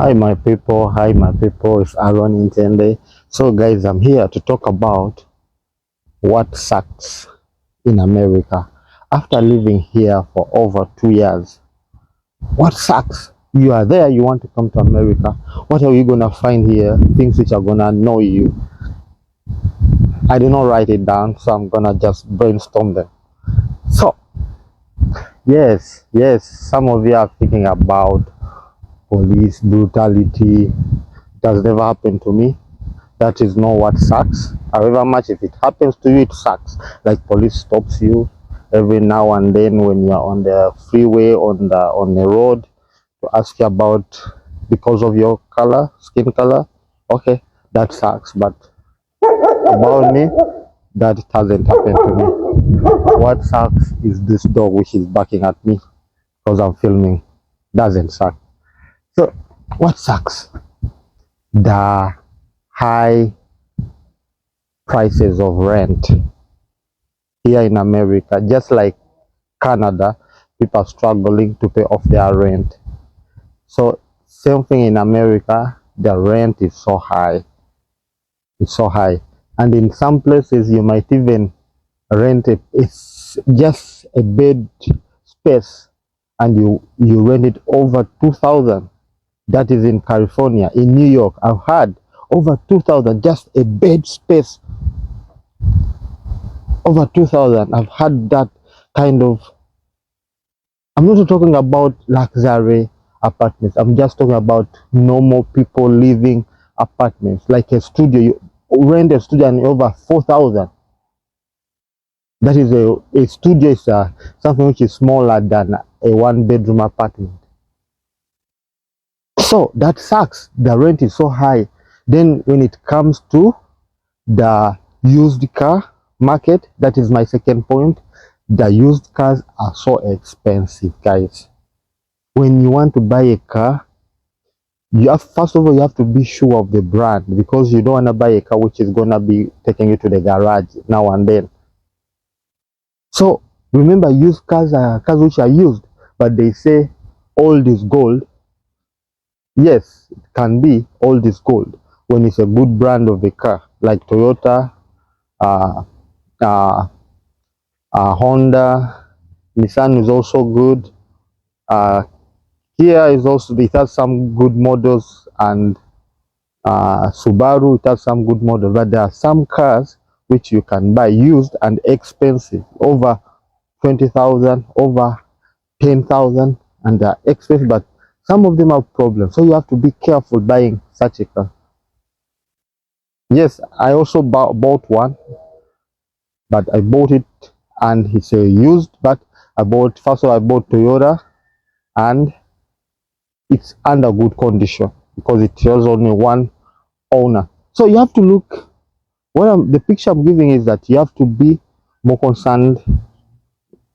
Hi my people, it's Aaron Intende. So guys, I'm here to talk about what sucks in America. After living here for over 2 years, what sucks? You are there, you want to come to America. What are you gonna find here? Things which are gonna annoy you. I did not write it down, so I'm gonna just brainstorm them. So yes, some of you are thinking about police brutality. It has never happened to me. That is not what sucks. However much if it happens to you, it sucks. Like police stops you every now and then when you are on the freeway, on the road, to ask you about because of your color, skin color. Okay, that sucks. But about me, that hasn't happened to me. What sucks is this dog which is barking at me because I'm filming. Doesn't suck. So what sucks? The high prices of rent here in America. Just like Canada, people are struggling to pay off their rent. So same thing in America, the rent is so high. It's so high. And in some places you might even rent it. It's just a bed space and you rent it over 2,000. That is in California. In New York, I've had over 2,000 just a bed space. Over 2,000. I've had that kind of. I'm not talking about luxury apartments. I'm just talking about normal people living apartments, like a studio. You rent a studio and over 4,000. That is a studio is something which is smaller than a one-bedroom apartment. So that sucks. The rent is so high. Then when it comes to the used car market, that is my second point. The used cars are so expensive, guys. When you want to buy a car, you have first of all you have to be sure of the brand, because you don't want to buy a car which is gonna be taking you to the garage now and then. So remember, used cars are cars which are used, but they say old is gold. Yes, it can be old is gold when it's a good brand of a car, like Toyota, uh, uh, Honda, Nissan is also good. Kia is also, it has some good models, and Subaru, it has some good models, but there are some cars which you can buy used and expensive, over 20,000, over 10,000, and they are expensive, but some of them have problems. So you have to be careful buying such a car. Yes, I also bought one, but I bought it and it's a used, but first of all, I bought Toyota, and it's under good condition because it has only one owner. So you have to look. The picture I'm giving is that you have to be more concerned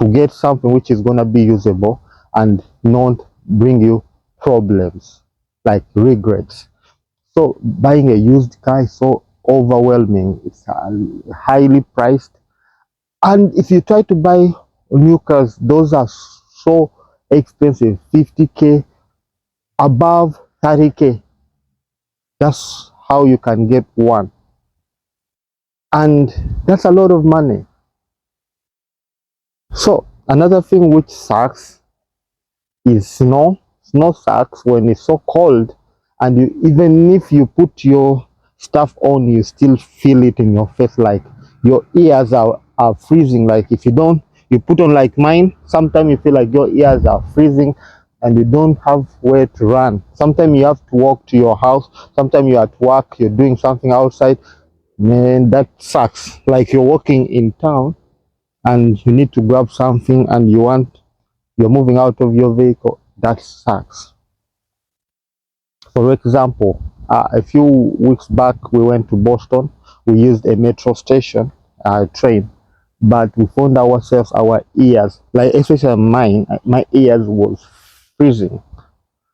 to get something which is going to be usable and not bring you problems like regrets. So buying a used car is so overwhelming. It's highly priced, and if you try to buy new cars, those are so expensive. 50K, above 30K. That's how you can get one, and that's a lot of money. So another thing which sucks is snow. Snow sucks when it's so cold, and even if you put your stuff on, you still feel it in your face, like your ears are freezing. Like if you don't, you put on like mine, sometimes you feel like your ears are freezing and you don't have where to run. Sometimes you have to walk to your house, sometimes you're at work, you're doing something outside. Man, that sucks. Like you're walking in town and you need to grab something and you're moving out of your vehicle. That sucks. For example, a few weeks back we went to Boston. We used a metro station, train, but we found ourselves, our ears, like especially mine, my ears was freezing.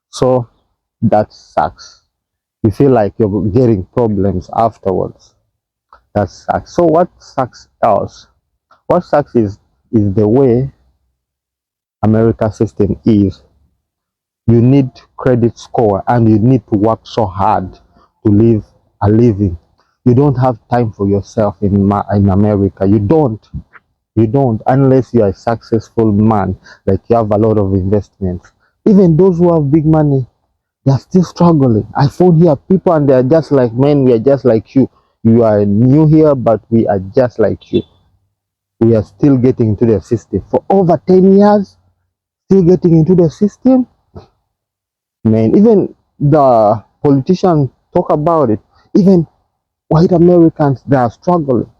So that sucks. You feel like you're getting problems afterwards. That sucks. So what sucks else? What sucks is the way America system is. You need credit score and you need to work so hard to live a living. You don't have time for yourself in America. You don't, unless you are a successful man, like you have a lot of investments. Even those who have big money, they are still struggling. I found here people and they are just like men. We are just like you. You are new here, but we are just like you. We are still getting into the system for over 10 years. Still getting into the system, man. Even the politicians talk about it. Even white Americans, they are struggling.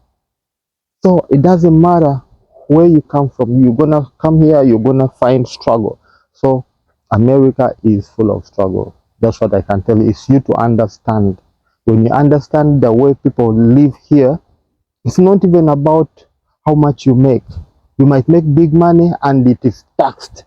So it doesn't matter where you come from. You're gonna come here, you're gonna find struggle. So America is full of struggle. That's what I can tell you. It's you to understand. When you understand the way people live here, it's not even about how much you make. You might make big money and it is taxed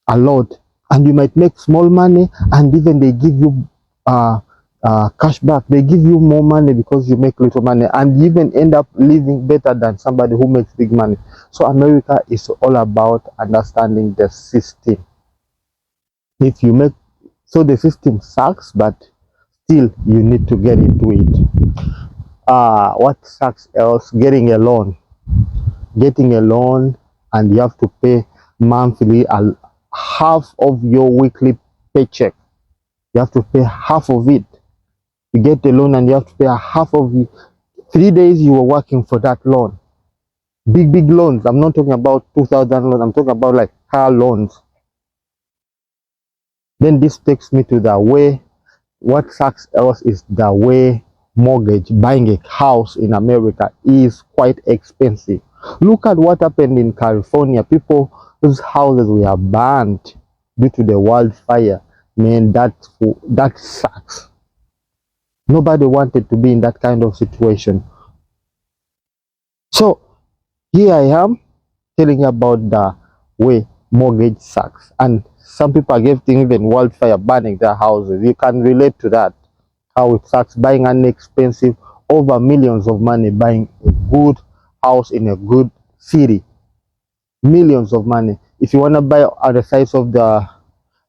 a lot, and you might make small money and even they give you cash back. They give you more money because you make little money, and you even end up living better than somebody who makes big money. So America is all about understanding the system. If you make, so the system sucks, but still you need to get into it. What sucks else? Getting a loan, and you have to pay monthly half of your weekly paycheck. You have to pay half of it. You get a loan and you have to pay half of it. 3 days you were working for that loan. Big loans. I'm not talking about 2,000 loans. I'm talking about like car loans. Then this takes me to the way, what sucks else is the way mortgage, buying a house in America is quite expensive. Look at what happened in California. Whose houses were burned due to the wildfire. Man, that sucks. Nobody wanted to be in that kind of situation. So here I am telling you about the way mortgage sucks. And some people are getting even wildfire burning their houses. You can relate to that. How it sucks buying an expensive, over millions of money, buying a good house in a good city. Millions of money. If you want to buy at the size of the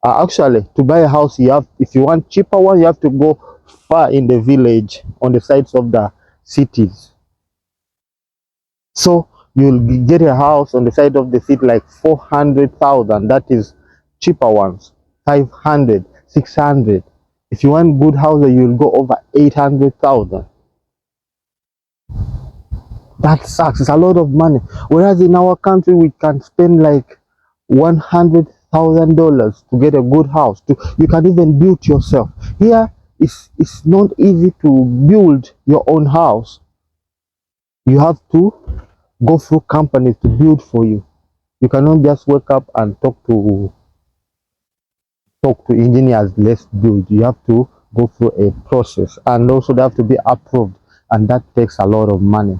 actually, to buy a house, you have, if you want cheaper one, you have to go far in the village on the sides of the cities. So you'll get a house on the side of the city like 400,000. That is cheaper ones, 500, 600. If you want good houses, you'll go over 800,000. That sucks. It's a lot of money. Whereas in our country, we can spend like $100,000 to get a good house. You can even build yourself. Here, it's not easy to build your own house. You have to go through companies to build for you. You cannot just wake up and talk to engineers, let's build. You have to go through a process, and also they have to be approved, and that takes a lot of money.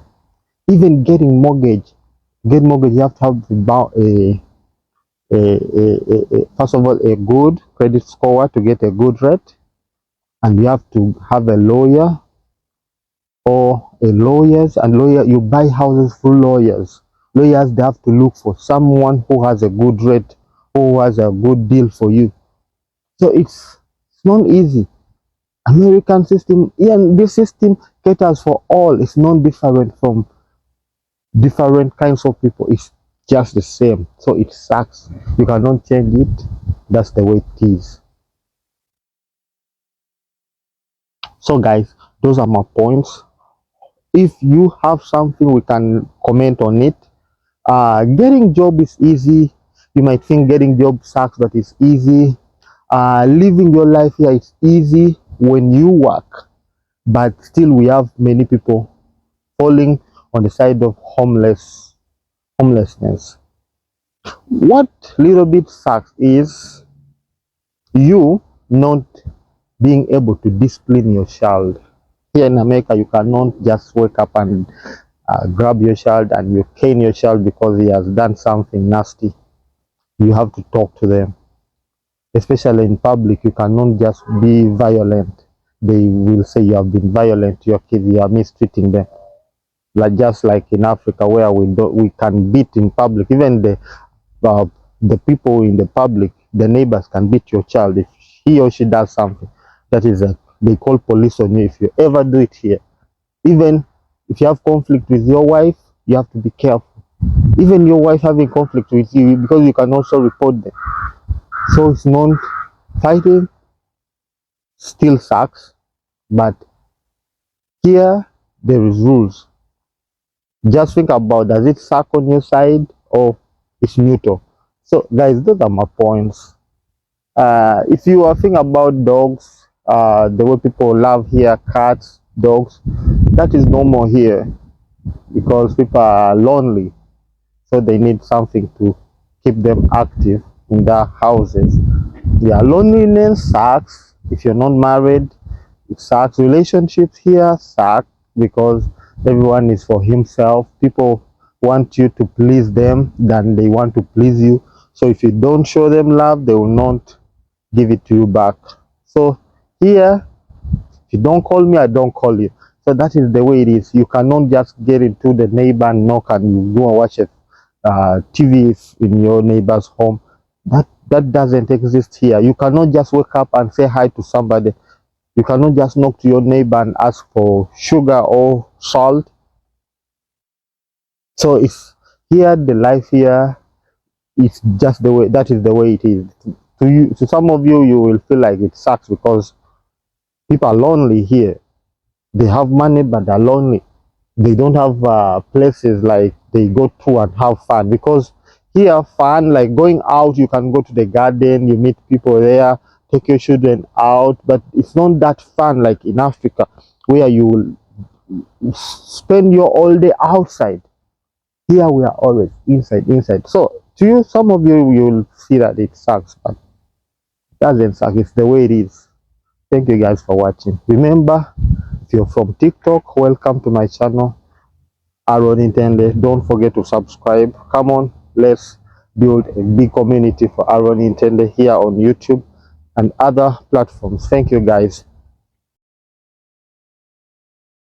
Even getting mortgage, you have to have about first of all a good credit score to get a good rate, and you have to have a lawyer or a lawyers, and you buy houses through lawyers. Lawyers, they have to look for someone who has a good rate, who has a good deal for you. So it's not easy. American system, yeah, this system caters for all. It's not different from different kinds of people. It's just the same. So it sucks. You cannot change it. That's the way it is. So guys, those are my points. If you have something, we can comment on it. Getting job is easy. You might think getting job sucks, but it's easy. Living your life here is easy when you work, but still we have many people falling on the side of homelessness. What little bit sucks is you not being able to discipline your child. Here in America, you cannot just wake up and grab your child and you cane your child because he has done something nasty. You have to talk to them. Especially in public, you cannot just be violent. They will say you have been violent to your kids, you are mistreating them. Like just like in Africa, where we can beat in public. Even the people in the public, the neighbors can beat your child if he or she does something. That is they call police on you if you ever do it here. Even if you have conflict with your wife, you have to be careful. Even your wife having conflict with you, because you can also report them. So it's not fighting still sucks, but here there is rules. Just think about, does it suck on your side or it's neutral? So guys, those are my points. If you are thinking about dogs, the way people love here, cats, dogs, that is normal here because people are lonely, so they need something to keep them active in their houses. Yeah, loneliness sucks if you're not married. It sucks. Relationships here suck because everyone is for himself. People want you to please them than they want to please you. So if you don't show them love, they will not give it to you back. So here, if you don't call me, I don't call you. So that is the way it is. You cannot just get into the neighbor and knock and you go and watch a TV in your neighbor's home. That doesn't exist here. You cannot just wake up and say hi to somebody. You cannot just knock to your neighbor and ask for sugar or salt. So it's here, the life here is just the way, that is the way it is. To you, to some of you, you will feel like it sucks because people are lonely here. They have money, but they're lonely. They don't have places like they go to and have fun, because here fun, like going out, you can go to the garden, you meet people there, take your children out, but it's not that fun like in Africa where you will spend your all day outside. Here we are always inside. So to you, some of you will see that it sucks, but it doesn't suck. It's the way it is. Thank you guys for watching. Remember, if you're from TikTok, welcome to my channel, Aaron Intende. Don't forget to subscribe. Come on, let's build a big community for Aaron Intende here on YouTube and other platforms. Thank you guys.